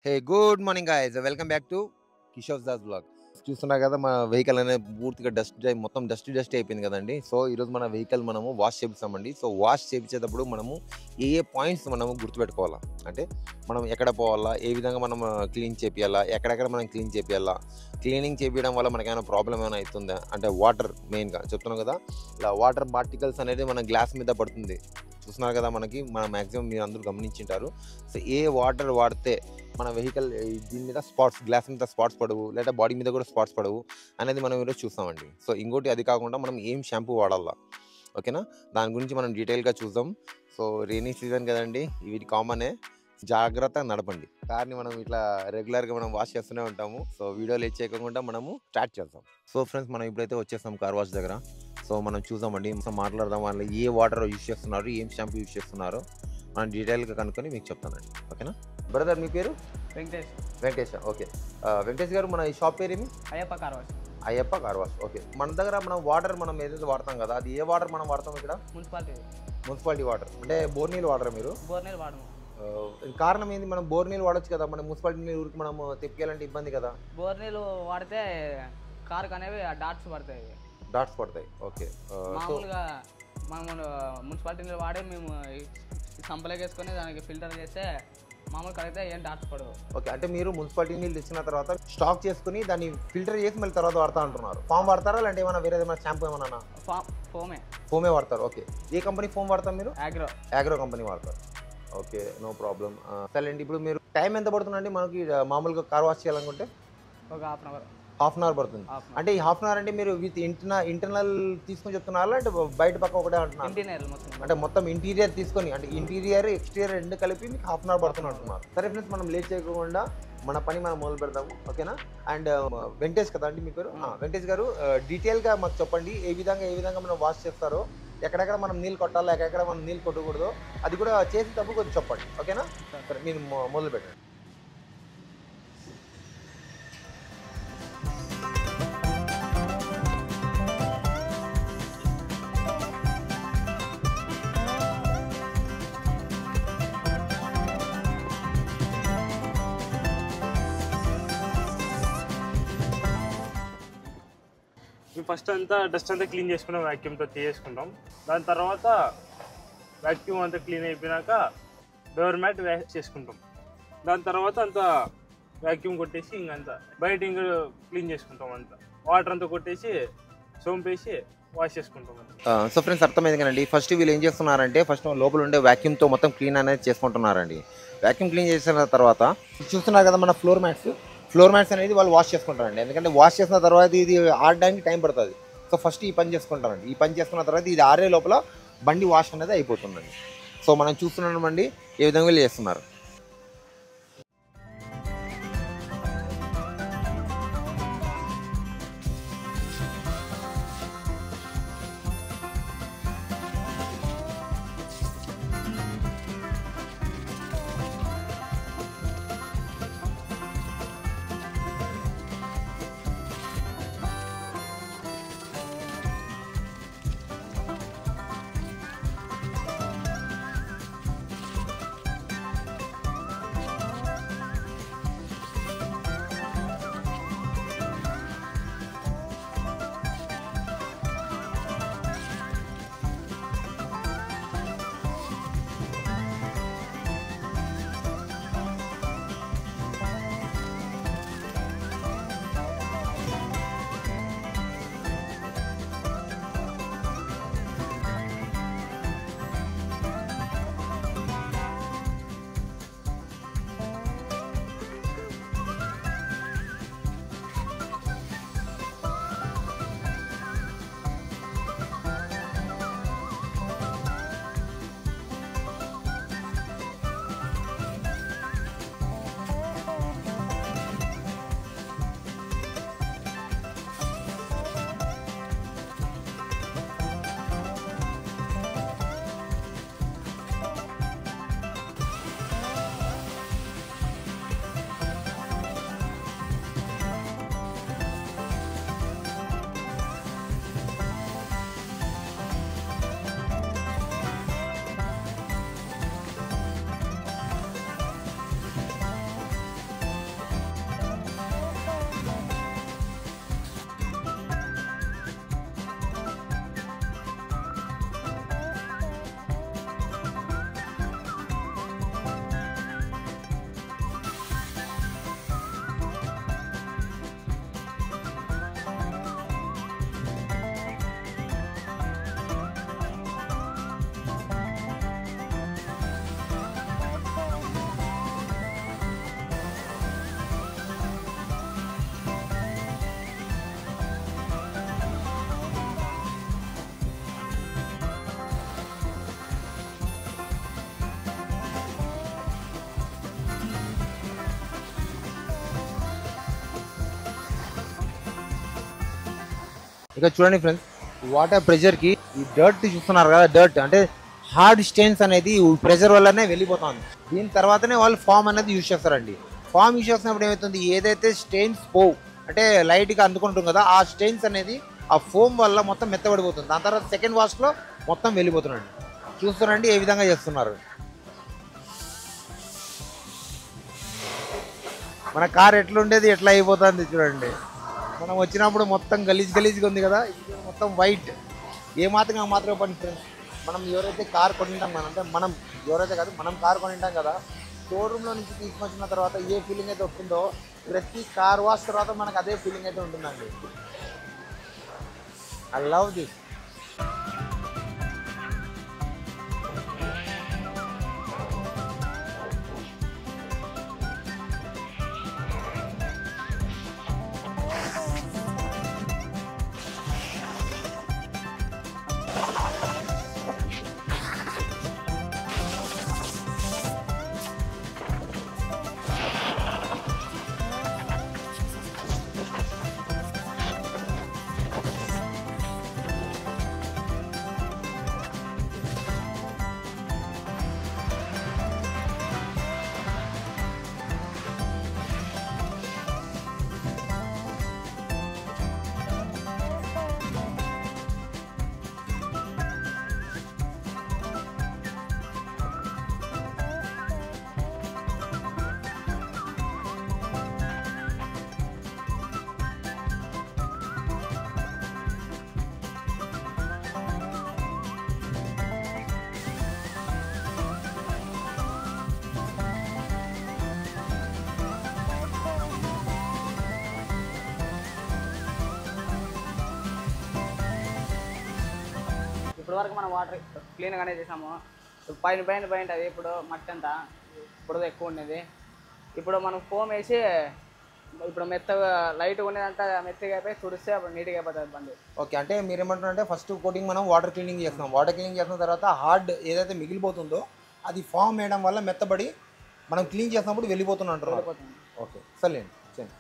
Hey good morning guys welcome back to Kishore Das blog. చూస్తున్నారు కదా మన వెహికల్ అనేది పూర్తిగా మొత్తం డస్ట్ అయిపోయింది కదండి. సో ఈరోజు మన వెహికల్ మనము వాష్ చేపిస్తామండి. సో వాష్ చేపించేటప్పుడు మనము ఏ పాయింట్స్ మనము గుర్తుపెట్టుకోవాలా అంటే మనం ఎక్కడ పోవాలా, ఏ విధంగా మనం క్లీన్ చేపియాలా, ఎక్కడెక్కడ మనం క్లీన్ చేపియాలా, క్లీనింగ్ చేపించడం వల్ల మనకేమైనా ప్రాబ్లం ఏమైనా అవుతుందా అంటే వాటర్ మెయిన్గా చెప్తున్నాం కదా, ఇలా వాటర్ పార్టికల్స్ అనేది మన గ్లాస్ మీద పడుతుంది. చూస్తున్నారు కదా మన మ్యాక్సిమం మీరు అందరూ గమనించింటారు. సో ఏ వాటర్ వాడితే మన వెహికల్ దీని మీద గ్లాస్ మీద స్పాట్స్ పడవు, లేదా బాడీ మీద కూడా స్పాట్స్ పడవు అనేది మనం ఈరోజు చూస్తామండి. సో ఇంకోటి అది కాకుండా మనం ఏం షాంపూ వాడాలా, ఓకేనా, దాని గురించి మనం డీటెయిల్గా చూద్దాం. సో రెయినీ సీజన్ కదండి, ఇవి కామనే, జాగ్రత్తగా నడపండి. కార్ని మనం ఇట్లా రెగ్యులర్గా మనం వాష్ చేస్తూనే ఉంటాము. సో వీడియో లేట్ చేయకుండా మనము స్టార్ట్ చేద్దాం. సో ఫ్రెండ్స్, మనం ఇప్పుడైతే వచ్చేస్తాం కార్ వాష్ దగ్గర. సో మనం చూద్దామండి, మాట్లాడదాం, వాళ్ళు ఏ వాటర్ యూజ్ చేస్తున్నారు, ఏం షాంపూ యూజ్ చేస్తున్నారు మనం డీటెయిల్గా కనుక్కొని మీకు చెప్తానండి. ఓకేనా బ్రదర్, మీ పేరు? వెంకటేష్. ఓకే వెంకటేష్ గారు, మన ఈ షాప్ పేరు ఏమి? Ayyappa car wash. Ayyappa car wash. Okay, మన దగ్గర మనం వాటర్ మనం ఏదైతే వాడతాం కదా, అది ఏ వాటర్ మనం వాడతాం ఇక్కడ? మున్సిపాలిటీ వాటర్ అంటే బోర్ నీళ్ళు వాడరా మీరు? బోర్ నీళ్ళు వాడము. కారణం ఏంది? మనం బోర్ నీళ్ళు వాడచ్చు కదా, మన మున్సిపాలిటీ నీళ్ళు ఊరికి మనం తెప్పియాలంటే ఇబ్బంది కదా. బోర్ నీళ్ళు వాడితే కార్కి అనేవి డాట్స్ పడతాయి. ఓకే, మామూలుగా మనం మున్సిపాలిటీ నీళ్ళు వాడి మేము సంపలోకి వేసుకొని దానికి ఫిల్టర్ చేస్తే మామూలు కడిగితే ఏం డాట్స్ పడవు. ఓకే, అంటే మీరు మున్సిపాలిటీ నీళ్ళు తెచ్చిన తర్వాత స్టాక్ చేసుకుని దాన్ని ఫిల్టర్ చేసి మళ్ళీ తర్వాత వాడతా అంటున్నారు. ఫామ్ వాడతారా లేదంటే ఏమైనా వేరే ఏమైనా షాంపూ ఏమన్నా? ఫోమే వాడతారు. ఓకే, ఏ కంపెనీ ఫోమ్ వాడతారు మీరు? ఆగ్రో కంపెనీ వాడతారు. Okay, no problem. సరే అండి, ఇప్పుడు మీరు టైం ఎంత పడుతుందండి మనకి మామూలుగా కార్ వాష్ చేయాలనుకుంటే? ఒక హాఫ్ అన్ అవర్ పడుతుంది. అంటే ఈ హాఫ్ అన్ అవర్ అంటే మీరు విత్ ఇంటర్నల్ తీసుకొని చెప్తున్నారా అంటే బయట పక్క ఒకటే అంటున్నారు? అంటే మొత్తం ఇంటీరియర్ తీసుకొని, అంటే ఇంటీరియర్ ఎక్స్టీరియర్ రెండు కలిపి మీకు హాఫ్ అన్ అవర్ పడుతుంది అంటున్నారు. సరే ఫ్రెండ్స్, మనం లేట్ చేయకుండా మన పని మనం మొదలు పెడదాము. ఓకేనా? అండ్ వెంకటేష్ కదా అండి మీ పేరు? వెంకటేష్ గారు, డీటెయిల్గా మాకు చెప్పండి, ఏ విధంగా మనం వాష్ చేస్తారో, ఎక్కడెక్కడ మనం నీళ్ళు కొట్టాలో, ఎక్కడెక్కడ మనం నీళ్ళు కొట్టకూడదు, అది కూడా చేసేటప్పుడు కొంచెం చెప్పండి. ఓకేనా? సరే, మీరు మొదలు పెట్టండి. ఫస్ట్ అంతా డస్ట్ అంతా క్లీన్ చేసుకుంటాం, వ్యాక్యూమ్తో చేసుకుంటాం. దాని తర్వాత వ్యాక్యూమ్ అంతా క్లీన్ అయిపోయినాక డోర్ మ్యాట్ వాష్ చేసుకుంటాం. దాని తర్వాత అంతా వ్యాక్యూమ్ కొట్టేసి ఇంకంతా బయట ఇంకా క్లీన్ చేసుకుంటాం. అంతా వాటర్ అంతా కొట్టేసి సోంపేసి వాష్ చేసుకుంటాం. సో ఫ్రెండ్స్, అర్థమైంది కదండి. ఫస్ట్ వీళ్ళు ఏం చేస్తున్నారంటే, ఫస్ట్ లోపల ఉండే వ్యాక్యూమ్తో మొత్తం క్లీన్ అనేది చేసుకుంటున్నారండి. వ్యాక్యూమ్ క్లీన్ చేసిన తర్వాత చూస్తున్నారు కదా మన ఫ్లోర్ మ్యాట్స్ అనేది వాళ్ళు వాష్ చేసుకుంటారండి. ఎందుకంటే వాష్ చేసిన తర్వాత ఇది ఆడడానికి టైం పడుతుంది. సో ఫస్ట్ ఈ పని చేసుకుంటారండి. ఈ పని చేసుకున్న తర్వాత ఇది ఆరే లోపల బండి వాష్ అనేది అయిపోతుందండి. సో మనం చూస్తున్నామండి ఏ విధంగా వీళ్ళు చేస్తున్నారు. ఇక చూడండి ఫ్రెండ్స్, వాటర్ ప్రెషర్కి ఈ డర్ట్ చూస్తున్నారు కదా, డర్ట్ అంటే హార్డ్ స్టెయిన్స్ అనేది ప్రెషర్ వల్లనే వెళ్ళిపోతుంది. దీని తర్వాతనే వాళ్ళు ఫామ్ అనేది యూజ్ చేస్తారండి. ఫామ్ యూజ్ చేసినప్పుడు ఏమవుతుంది, ఏదైతే స్టెయిన్స్ పోవు అంటే లైట్గా అందుకుంటుంది కదా, ఆ స్టెయిన్స్ అనేది ఆ ఫోమ్ వల్ల మొత్తం మెత్తబడిపోతుంది. దాని తర్వాత సెకండ్ వాష్లో మొత్తం వెళ్ళిపోతున్నాడు. చూస్తున్నారండి ఏ విధంగా చేస్తున్నారు. మన కార్ ఎట్లుండేది ఎట్లా అయిపోతుంది చూడండి. మనం వచ్చినప్పుడు మొత్తం గలీజ్గా ఉంది కదా, ఇది మొత్తం వైట్. ఏమాత్రం ఆ మాత్రమే పని ఫ్రెండ్స్. మనం ఎవరైతే కార్ కొనింటాం అంటే మనం ఎవరైతే కాదు, మనం కార్ కొనింటాం కదా, షోరూంలో నుంచి తీసుకొచ్చిన తర్వాత ఏ ఫీలింగ్ అయితే వస్తుందో ప్రతి కార్ వాష్ తర్వాత మనకు అదే ఫీలింగ్ అయితే ఉంటుందండి. I love this. ఇప్పుడు వరకు మనం వాటర్ క్లీన్గానే చేసాము. పైన అది ఇప్పుడు మట్టి అంతా ఇప్పుడు ఎక్కువ ఉండేది. ఇప్పుడు మనం ఫోమ్ వేసి ఇప్పుడు మెత్తగా లైట్గా ఉండేదంతా మెత్తగా అయిపోయి తుడిస్తే అప్పుడు నీట్గా అయిపోతుంది బండి. ఓకే, అంటే మీరు ఏమంటారంటే ఫస్ట్ కోటింగ్ మనం వాటర్ క్లీనింగ్ చేస్తున్నాం. వాటర్ క్లీనింగ్ చేసిన తర్వాత హార్డ్ ఏదైతే మిగిలిపోతుందో అది ఫామ్ వేయడం వల్ల మెత్తబడి మనం క్లీన్ చేసినప్పుడు వెళ్ళిపోతున్నట్టు. ఓకే సరే సరే.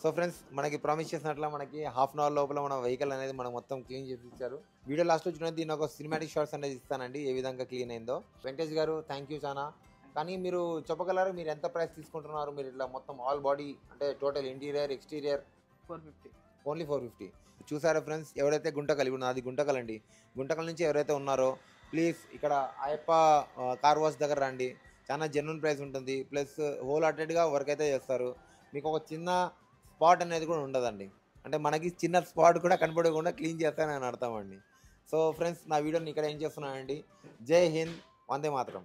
సో ఫ్రెండ్స్, మనకి ప్రామిస్ చేసినట్ల మనకి హాఫ్ అన్ అవర్ లోపల మన వెహికల్ అనేది మనం మొత్తం క్లీన్ చేసి ఇచ్చారు. వీడియో లాస్ట్లో చూడండి, దీని ఒక సినిమాటిక్ షార్ట్స్ అనేది ఇస్తానండి ఏ విధంగా క్లీన్ అయిందో. వెంకటేష్ గారు థ్యాంక్ యూ చాలా. కానీ మీరు చెప్పగలరు మీరు ఎంత ప్రైస్ తీసుకుంటున్నారు? మీరు ఇట్లా మొత్తం ఆల్ బాడీ అంటే టోటల్ ఇంటీరియర్ ఎక్స్టీరియర్ 450. ఓన్లీ 450. చూసారా ఫ్రెండ్స్, ఎవరైతే గుంటకల్, ఇప్పుడు నాది గుంటకల్ అండి, గుంటకల్ నుంచి ఎవరైతే ఉన్నారో ప్లీజ్ ఇక్కడ అయ్యప్ప కార్ వాష్ దగ్గర రండి. చాలా జెన్యున్ ప్రైస్ ఉంటుంది, ప్లస్ హోల్ హార్టెడ్గా వర్క్ అయితే చేస్తారు. మీకు ఒక చిన్న స్పాట్ అనేది కూడా ఉండదండి, అంటే మనకి చిన్న స్పాట్ కూడా కనపడకుండా క్లీన్ చేస్తానని అర్థమండి. సో ఫ్రెండ్స్, నా వీడియోని ఇక్కడ ఏం చేస్తున్నానండి, జై హింద్, వందే మాతరం.